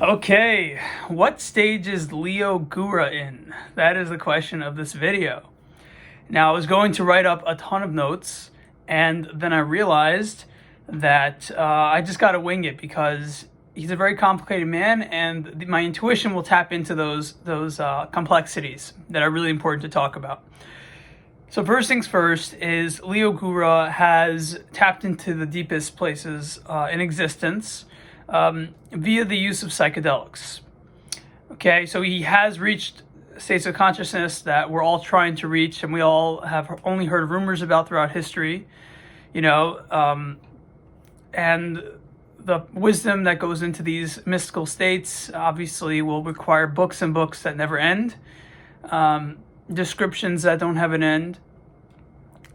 Okay, what stage is Leo Gura in? That is the question of this video. Now, I was going to write up a ton of notes, and then I realized that I just got to wing it because he's a very complicated man, and my intuition will tap into those complexities that are really important to talk about. So first things first is Leo Gura has tapped into the deepest places in existence via the use of psychedelics. Okay, so he has reached states of consciousness that we're all trying to reach, and we all have only heard rumors about throughout history, and the wisdom that goes into these mystical states obviously will require books and books that never end, descriptions that don't have an end.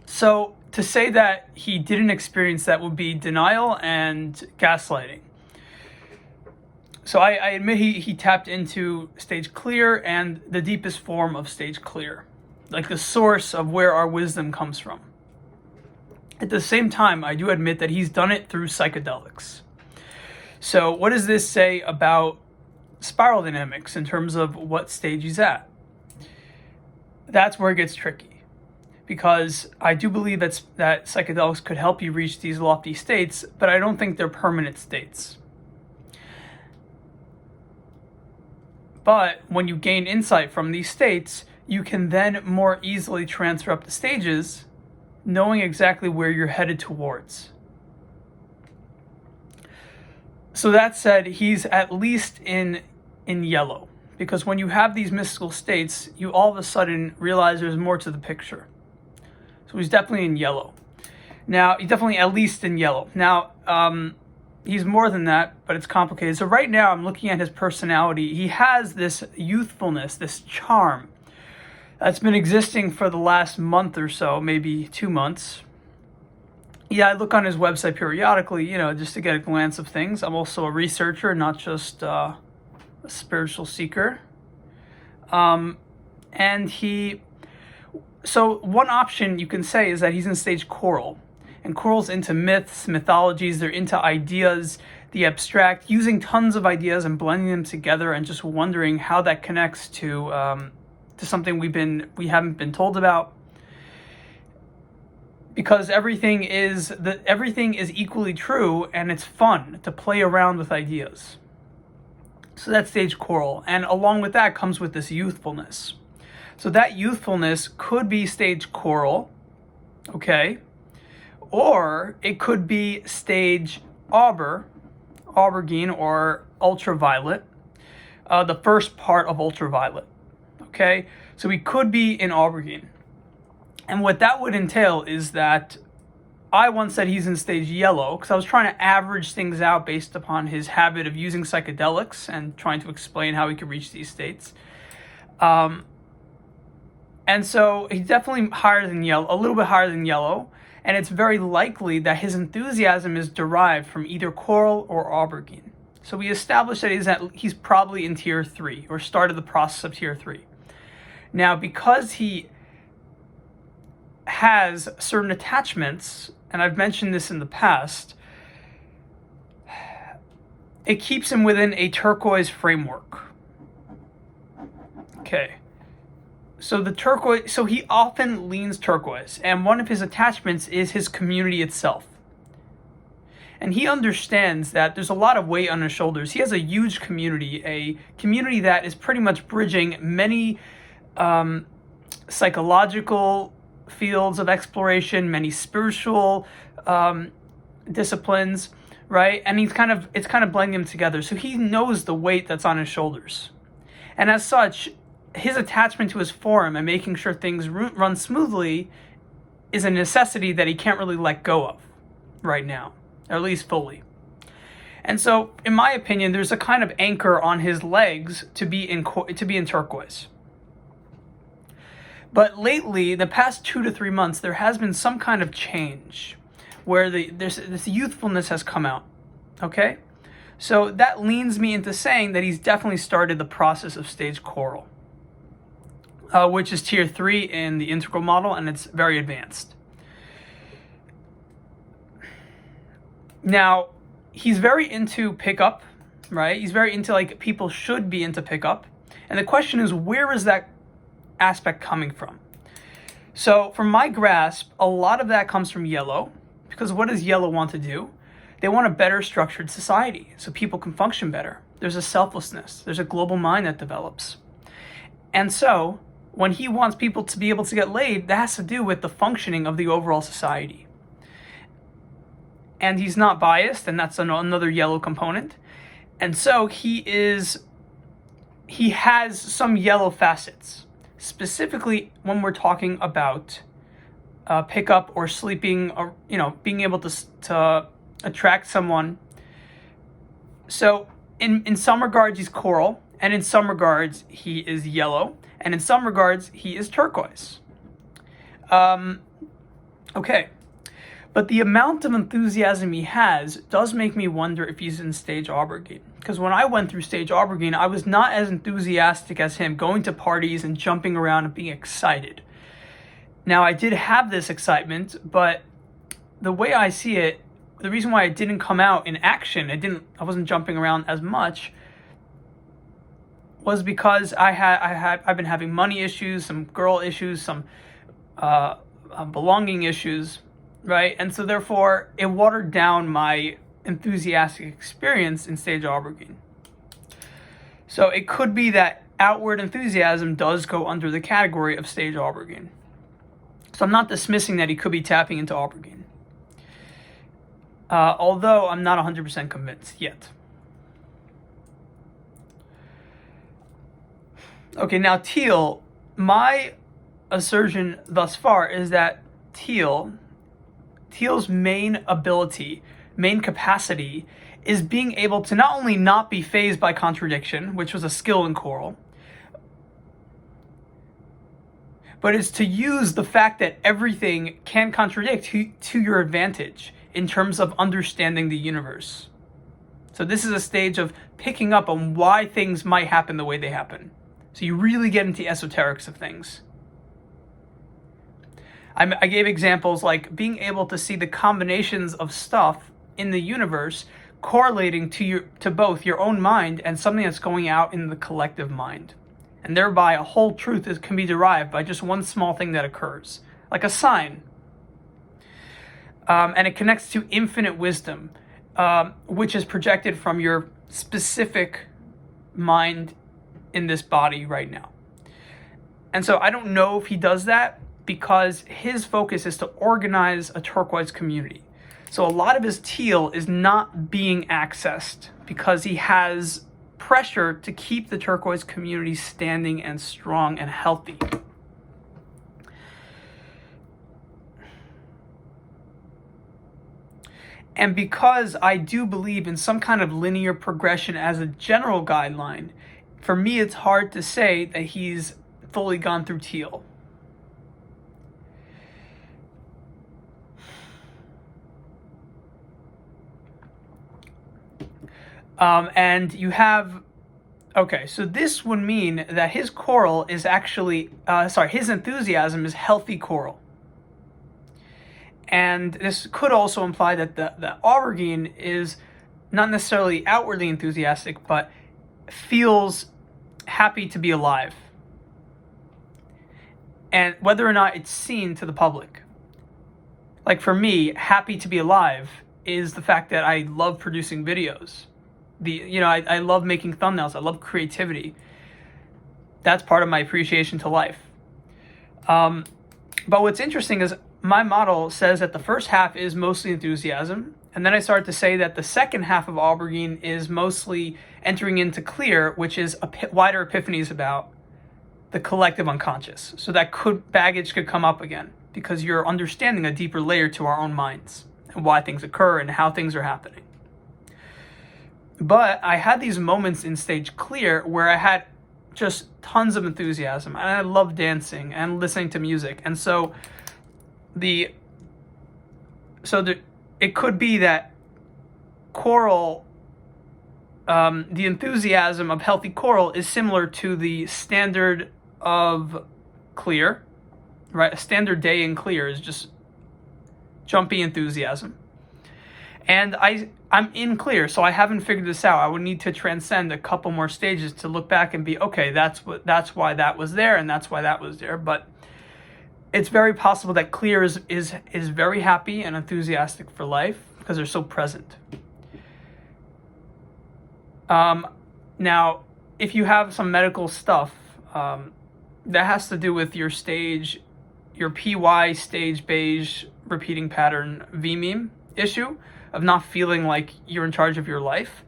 So to say that he didn't experience that would be denial and gaslighting. So I admit he tapped into stage clear and the deepest form of stage clear, like the source of where our wisdom comes from. At the same time, I do admit that he's done it through psychedelics. So what does this say about spiral dynamics in terms of what stage he's at? That's where it gets tricky, because I do believe that psychedelics could help you reach these lofty states, but I don't think they're permanent states. But when you gain insight from these states, you can then more easily transfer up the stages, knowing exactly where you're headed towards. So that said, he's at least in yellow, because when you have these mystical states, you all of a sudden realize there's more to the picture. So he's definitely in yellow. Now, he's definitely at least in yellow. Now, he's more than that, but it's complicated. So right now I'm looking at his personality. He has this youthfulness, this charm that's been existing for the last month or so, maybe 2 months. Yeah, I look on his website periodically, just to get a glance of things. I'm also a researcher, not just a spiritual seeker. So one option you can say is that he's in stage coral. And coral's into myths, mythologies, they're into ideas, the abstract, using tons of ideas and blending them together and just wondering how that connects to something we haven't been told about. Because everything is equally true, and it's fun to play around with ideas. So that's stage coral, and along with that comes with this youthfulness. So that youthfulness could be stage coral, okay? Or it could be stage aubergine, or ultraviolet, the first part of ultraviolet, okay? So we could be in aubergine. And what that would entail is that I once said he's in stage yellow because I was trying to average things out based upon his habit of using psychedelics and trying to explain how he could reach these states. And so he's definitely higher than yellow, a little bit higher than yellow. And it's very likely that his enthusiasm is derived from either coral or aubergine. So we established that he's probably in tier 3, or started the process of tier 3. Now, because he has certain attachments, and I've mentioned this in the past, it keeps him within a turquoise framework. Okay. So he often leans turquoise, and one of his attachments is his community itself. And he understands that there's a lot of weight on his shoulders. He has a huge community, a community that is pretty much bridging many psychological fields of exploration, many spiritual disciplines, right? And it's kind of blending them together. So he knows the weight that's on his shoulders. And as such, his attachment to his forum and making sure things run smoothly is a necessity that he can't really let go of right now, or at least fully. And so, in my opinion, there's a kind of anchor on his legs to be in turquoise. But lately, the past 2 to 3 months, there has been some kind of change where this youthfulness has come out, okay? So that leans me into saying that he's definitely started the process of stage coral, which is tier 3 in the integral model, and it's very advanced. Now, he's very into pickup right? He's very into, like, people should be into pickup. And the question is, where is that aspect coming from? So from my grasp, a lot of that comes from yellow, because what does yellow want to do? They want a better structured society so people can function better. There's a selflessness. There's a global mind that develops. And so when he wants people to be able to get laid, that has to do with the functioning of the overall society. And he's not biased, and that's another yellow component. And so he has some yellow facets, specifically when we're talking about pickup or sleeping, or being able to attract someone. So in some regards he's coral, and in some regards he is yellow, and in some regards he is turquoise. Okay. But the amount of enthusiasm he has does make me wonder if he's in stage aubergine. Because when I went through stage aubergine, I was not as enthusiastic as him, going to parties and jumping around and being excited. Now, I did have this excitement, but the way I see it, the reason why it didn't come out in action, I wasn't jumping around as much, was because I've been having money issues, some girl issues, some belonging issues, right? And so therefore it watered down my enthusiastic experience in stage aubergine. So it could be that outward enthusiasm does go under the category of stage aubergine. So I'm not dismissing that he could be tapping into aubergine, although I'm not 100% convinced yet. Okay, now Teal, my assertion thus far is that Teal's main ability, main capacity, is being able to not only not be fazed by contradiction, which was a skill in coral, but is to use the fact that everything can contradict to your advantage in terms of understanding the universe. So this is a stage of picking up on why things might happen the way they happen. So you really get into esoterics of things. I gave examples like being able to see the combinations of stuff in the universe correlating to both your own mind and something that's going out in the collective mind. And thereby a whole truth can be derived by just one small thing that occurs, like a sign. And it connects to infinite wisdom, which is projected from your specific mind in this body right now. And so I don't know if he does that, because his focus is to organize a turquoise community. So a lot of his teal is not being accessed because he has pressure to keep the turquoise community standing and strong and healthy. And because I do believe in some kind of linear progression as a general guideline, for me it's hard to say that he's fully gone through teal. And you have, okay, so this would mean that his coral is actually, his enthusiasm is healthy coral. And this could also imply that the aubergine is not necessarily outwardly enthusiastic, but feels happy to be alive. And whether or not it's seen to the public. Like for me, happy to be alive is the fact that I love producing videos. I love making thumbnails. I love creativity. That's part of my appreciation to life. But what's interesting is my model says that the first half is mostly enthusiasm. And then I started to say that the second half of aubergine is mostly entering into clear, which is wider epiphanies about the collective unconscious. So that baggage could come up again because you're understanding a deeper layer to our own minds and why things occur and how things are happening. But I had these moments in stage clear where I had just tons of enthusiasm and I love dancing and listening to music. And so it could be that coral, the enthusiasm of healthy coral is similar to the standard of clear, right? A standard day in clear is just jumpy enthusiasm. And I I'm in clear, so I haven't figured this out. I would need to transcend a couple more stages to look back and be, okay, that's why that was there, and that's why that was there. But it's very possible that clear is very happy and enthusiastic for life because they're so present. Now, if you have some medical stuff, that has to do with your stage, your PY stage beige repeating pattern V-meme issue of not feeling like you're in charge of your life.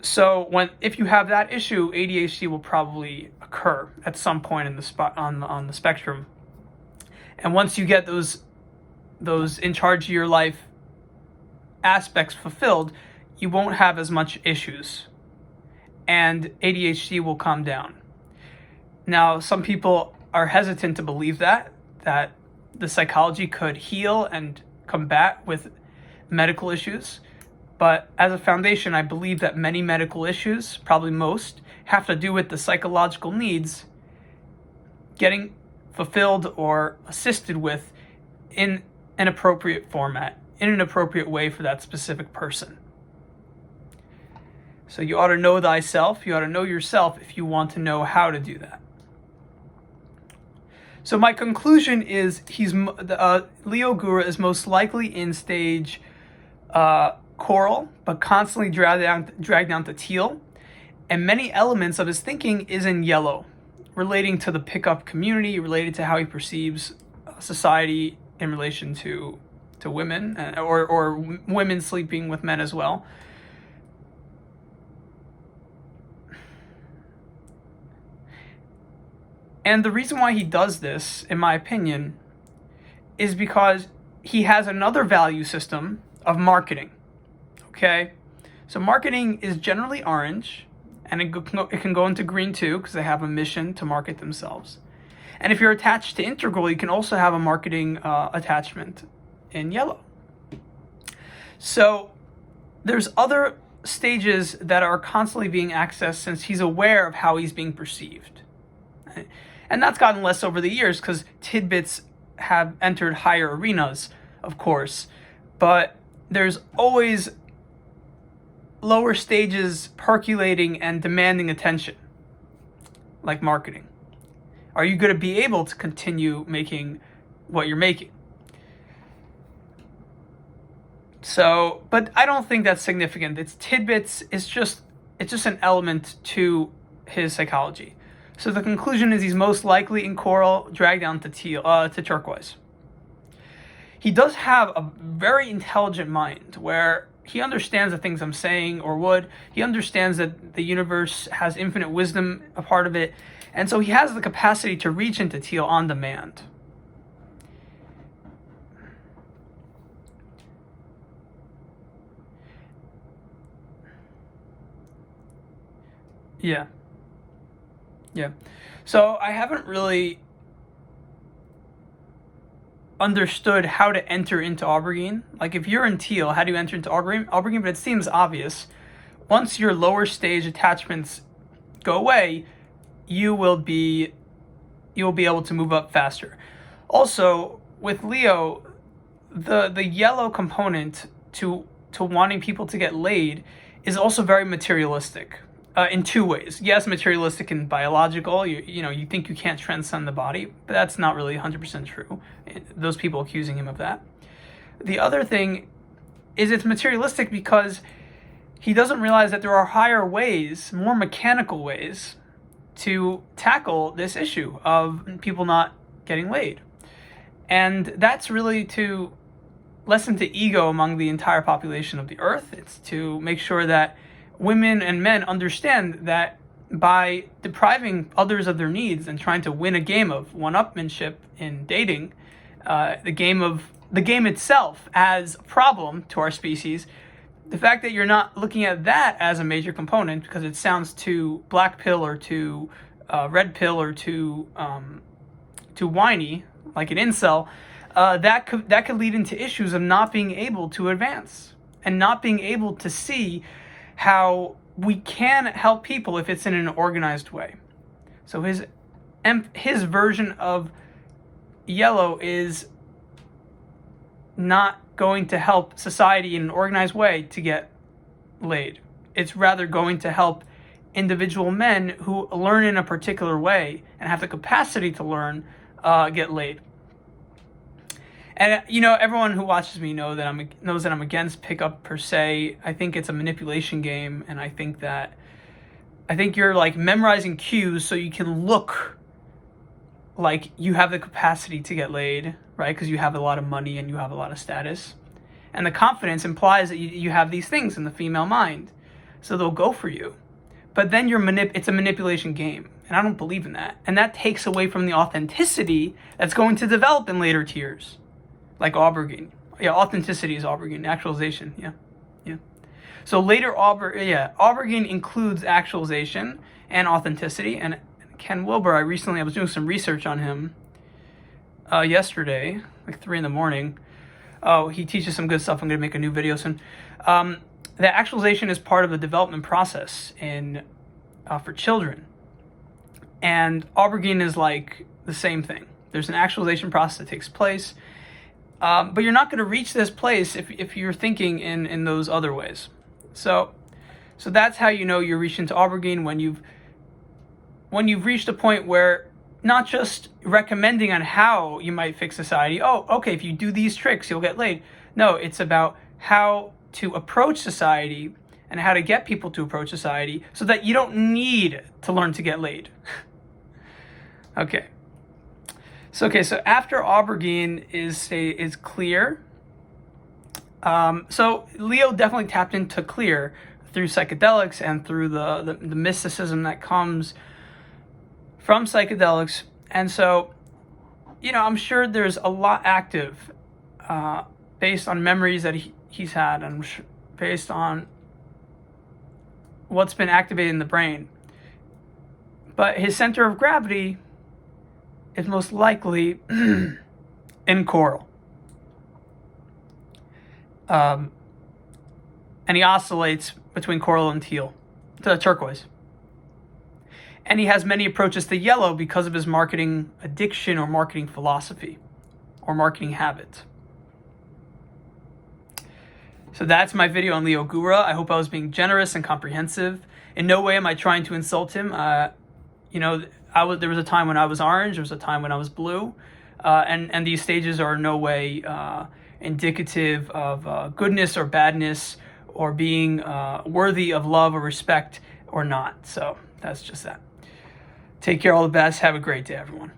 So if you have that issue, ADHD will probably occur at some point in the on the spectrum. And once you get those in charge of your life aspects fulfilled, you won't have as much issues, and ADHD will calm down. Now, some people are hesitant to believe that the psychology could heal and combat with medical issues. But as a foundation, I believe that many medical issues, probably most, have to do with the psychological needs getting fulfilled or assisted with in an appropriate format, in an appropriate way for that specific person. So you ought to know thyself, you ought to know yourself if you want to know how to do that. So my conclusion is Leo Gura is most likely in stage coral, but constantly dragged down to teal. And many elements of his thinking is in yellow, relating to the pickup community, related to how he perceives society in relation to women, or women sleeping with men as well. And the reason why he does this, in my opinion, is because he has another value system of marketing. Okay? So marketing is generally orange, and it can go into green too, because they have a mission to market themselves. And if you're attached to integral, you can also have a marketing attachment in yellow. So there's other stages that are constantly being accessed since he's aware of how he's being perceived. And that's gotten less over the years because tidbits have entered higher arenas, of course. But there's always lower stages percolating and demanding attention, like marketing. Are you going to be able to continue making what you're making? So, but I don't think that's significant. It's tidbits. It's just an element to his psychology. So the conclusion is he's most likely in coral, dragged down to teal, to turquoise. He does have a very intelligent mind where he understands the things I'm saying or would. He understands that the universe has infinite wisdom, a part of it. And so he has the capacity to reach into teal on demand. Yeah. Yeah. So I haven't really understood how to enter into aubergine. Like if you're in teal, how do you enter into aubergine? But it seems obvious. Once your lower stage attachments go away, you will be able to move up faster. Also, with Leo, the yellow component to wanting people to get laid is also very materialistic. In two ways. Yes, materialistic and biological. You think you can't transcend the body, but that's not really 100% true. Those people accusing him of that. The other thing is it's materialistic because he doesn't realize that there are higher ways, more mechanical ways, to tackle this issue of people not getting laid. And that's really to lessen the ego among the entire population of the earth. It's to make sure that women and men understand that by depriving others of their needs and trying to win a game of one-upmanship in dating, the game itself as a problem to our species, the fact that you're not looking at that as a major component because it sounds too black pill or too red pill or too whiny, like an incel, that could lead into issues of not being able to advance and not being able to see how we can help people if it's in an organized way. So his version of yellow is not going to help society in an organized way to get laid. It's rather going to help individual men who learn in a particular way and have the capacity to learn get laid. And everyone who watches me knows that I'm against pickup per se. I think it's a manipulation game, and I think you're like memorizing cues so you can look like you have the capacity to get laid, right? Because you have a lot of money and you have a lot of status. And the confidence implies that you have these things in the female mind. So they'll go for you. But then it's a manipulation game. And I don't believe in that. And that takes away from the authenticity that's going to develop in later tiers. Like aubergine. Yeah, authenticity is aubergine. Actualization, yeah. So later aubergine includes actualization and authenticity. And Ken Wilber, I was doing some research on him yesterday, like 3 a.m. Oh, he teaches some good stuff. I'm going to make a new video soon. That actualization is part of the development process for children. And aubergine is like the same thing. There's an actualization process that takes place. But you're not going to reach this place if you're thinking in those other ways. So that's how you know you're reaching to aubergine, when you've reached a point where not just recommending on how you might fix society. Oh, okay, if you do these tricks, you'll get laid. No, it's about how to approach society and how to get people to approach society so that you don't need to learn to get laid. Okay. So after aubergine is clear. So Leo definitely tapped into clear through psychedelics and through the mysticism that comes from psychedelics. And so, I'm sure there's a lot active based on memories that he's had and based on what's been activated in the brain. But his center of gravity is most likely in coral. And he oscillates between coral and teal, to turquoise. And he has many approaches to yellow because of his marketing addiction or marketing philosophy or marketing habit. So that's my video on Leo Gura. I hope I was being generous and comprehensive. In no way am I trying to insult him. There was a time when I was orange. There was a time when I was blue. And these stages are in no way indicative of goodness or badness or being worthy of love or respect or not. So that's just that. Take care, all the best. Have a great day, everyone.